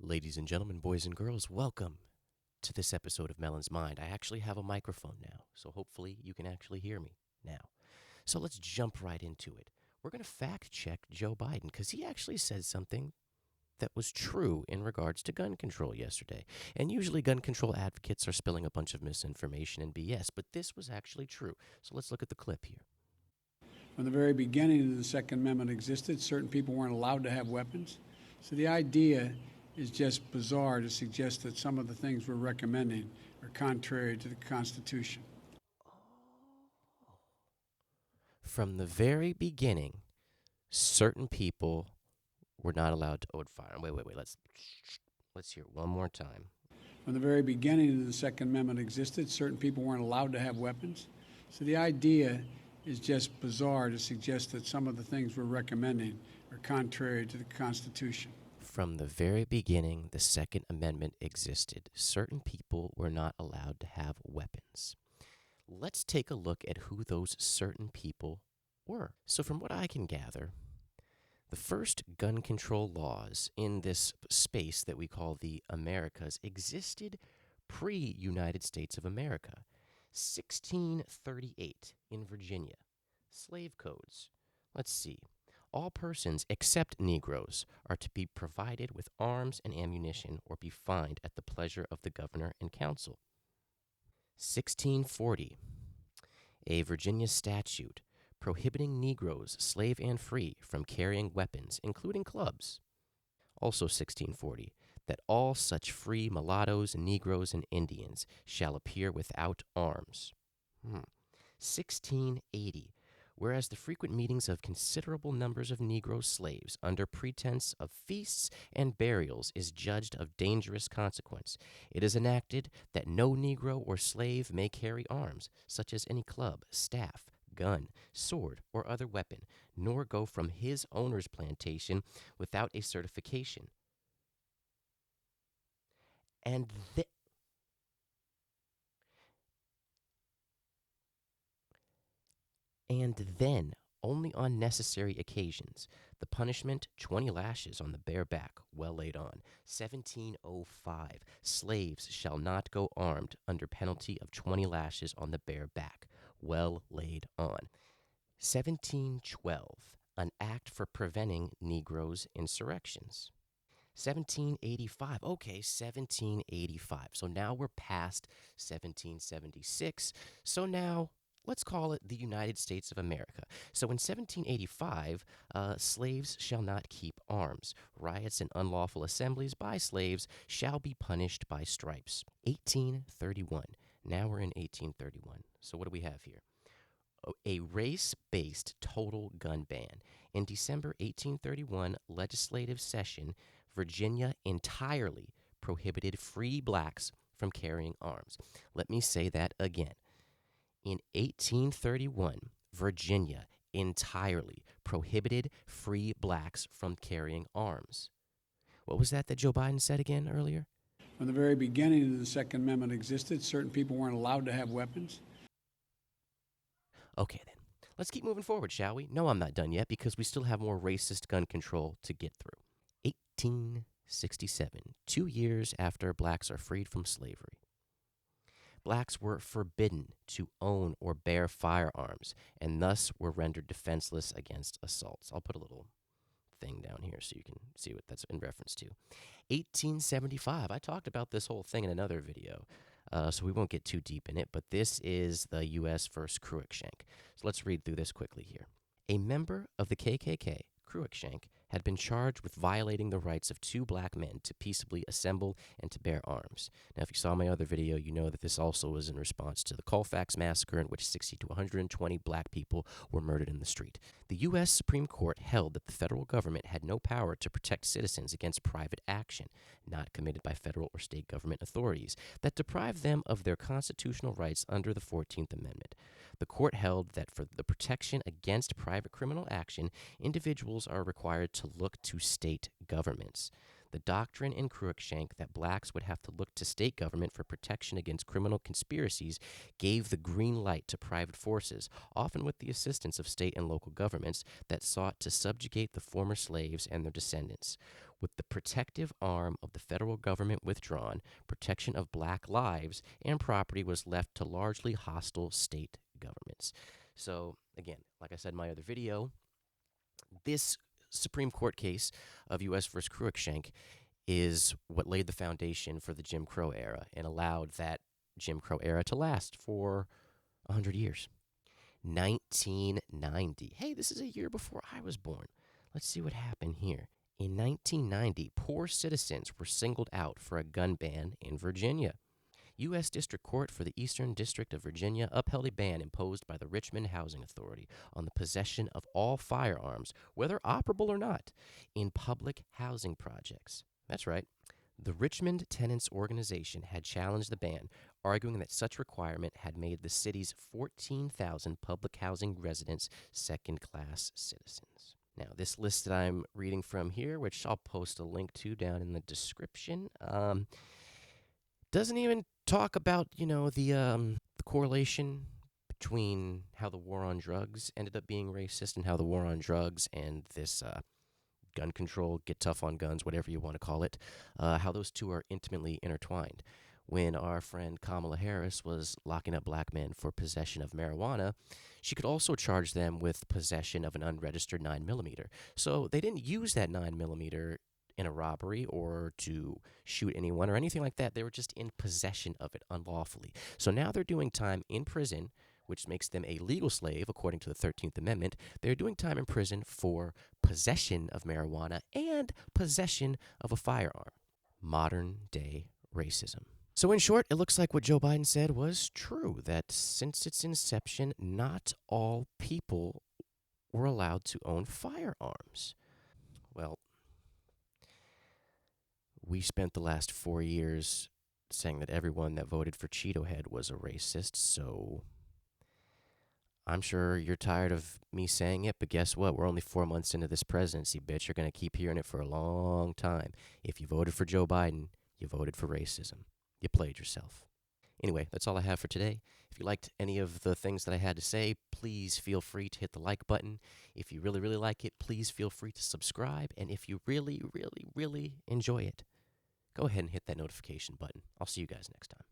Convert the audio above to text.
Ladies and gentlemen, boys and girls, welcome to this episode of Melon's Mind. I actually have a microphone now, so hopefully you can actually hear me now. So let's jump right into it. We're going to fact check Joe Biden because he actually said something that was true in regards to gun control yesterday. And usually gun control advocates are spilling a bunch of misinformation and BS, but this was actually true. So let's look at the clip here. From the very beginning of the Second Amendment existed, certain people weren't allowed to have weapons. So the idea is just bizarre to suggest that some of the things we're recommending are contrary to the Constitution. From the very beginning, certain people were not allowed to own fire. Wait. Let's hear it one more time. From the very beginning of the Second Amendment existed, certain people weren't allowed to have weapons. So the idea is just bizarre to suggest that some of the things we're recommending are contrary to the Constitution. From the very beginning, the Second Amendment existed. Certain people were not allowed to have weapons. Let's take a look at who those certain people were. So, from what I can gather, the first gun control laws in this space that we call the Americas existed pre-United States of America. 1638 in Virginia. Slave codes. Let's see. All persons except Negroes are to be provided with arms and ammunition or be fined at the pleasure of the governor and council. 1640. A Virginia statute prohibiting Negroes, slave and free, from carrying weapons, including clubs. Also 1640. That all such free mulattoes, Negroes, and Indians shall appear without arms. 1680. Whereas the frequent meetings of considerable numbers of Negro slaves under pretense of feasts and burials is judged of dangerous consequence, it is enacted that no Negro or slave may carry arms, such as any club, staff, gun, sword, or other weapon, nor go from his owner's plantation without a certification. And then, only on necessary occasions, the punishment 20 lashes on the bare back, well laid on. 1705, slaves shall not go armed under penalty of 20 lashes on the bare back, well laid on. 1712, an act for preventing Negroes' insurrections. 1785. Okay, 1785. So now we're past 1776. So now let's call it the United States of America. So in 1785, slaves shall not keep arms. Riots and unlawful assemblies by slaves shall be punished by stripes. 1831. Now we're in 1831. So what do we have here? A race-based total gun ban. In December 1831 legislative session, Virginia entirely prohibited free blacks from carrying arms. Let me say that again. In 1831, Virginia entirely prohibited free blacks from carrying arms. What was that Joe Biden said again earlier? From the very beginning of the Second Amendment existed, certain people weren't allowed to have weapons. Okay, then. Let's keep moving forward, shall we? No, I'm not done yet because we still have more racist gun control to get through. 1867, 2 years after blacks are freed from slavery. Blacks were forbidden to own or bear firearms and thus were rendered defenseless against assaults. I'll put a little thing down here so you can see what that's in reference to. 1875, I talked about this whole thing in another video, so we won't get too deep in it, but this is the U.S. versus Cruikshank. So let's read through this quickly here. A member of the KKK, Cruikshank, had been charged with violating the rights of 2 black men to peaceably assemble and to bear arms. Now, if you saw my other video, you know that this also was in response to the Colfax massacre in which 60 to 120 black people were murdered in the street. The U.S. Supreme Court held that the federal government had no power to protect citizens against private action, not committed by federal or state government authorities, that deprived them of their constitutional rights under the 14th Amendment. The court held that for the protection against private criminal action, individuals are required to look to state governments. The doctrine in Cruikshank that blacks would have to look to state government for protection against criminal conspiracies gave the green light to private forces, often with the assistance of state and local governments, that sought to subjugate the former slaves and their descendants. With the protective arm of the federal government withdrawn, protection of black lives and property was left to largely hostile state governments. So, again, like I said in my other video, this Supreme Court case of U.S. versus Cruikshank is what laid the foundation for the Jim Crow era and allowed that Jim Crow era to last for 100 years. 1990. Hey, this is a year before I was born. Let's see what happened here. In 1990, poor citizens were singled out for a gun ban in Virginia. U.S. District Court for the Eastern District of Virginia upheld a ban imposed by the Richmond Housing Authority on the possession of all firearms, whether operable or not, in public housing projects. That's right. The Richmond Tenants Organization had challenged the ban, arguing that such requirement had made the city's 14,000 public housing residents second-class citizens. Now, this list that I'm reading from here, which I'll post a link to down in the description, doesn't even talk about, the correlation between how the war on drugs ended up being racist and how the war on drugs and this gun control, get tough on guns, whatever you want to call it, how those two are intimately intertwined. When our friend Kamala Harris was locking up black men for possession of marijuana, she could also charge them with possession of an unregistered 9mm. So they didn't use that 9mm in a robbery or to shoot anyone or anything like that. They were just in possession of it unlawfully. So now they're doing time in prison, which makes them a legal slave according to the 13th Amendment. They're doing time in prison for possession of marijuana and possession of a firearm. Modern day racism. So in short, it looks like what Joe Biden said was true, that since its inception, not all people were allowed to own firearms. Well, we spent the last 4 years saying that everyone that voted for Cheeto Head was a racist, so I'm sure you're tired of me saying it, but guess what? We're only 4 months into this presidency, bitch. You're going to keep hearing it for a long time. If you voted for Joe Biden, you voted for racism. You played yourself. Anyway, that's all I have for today. If you liked any of the things that I had to say, please feel free to hit the like button. If you really, really like it, please feel free to subscribe. And if you really, really, really enjoy it, go ahead and hit that notification button. I'll see you guys next time.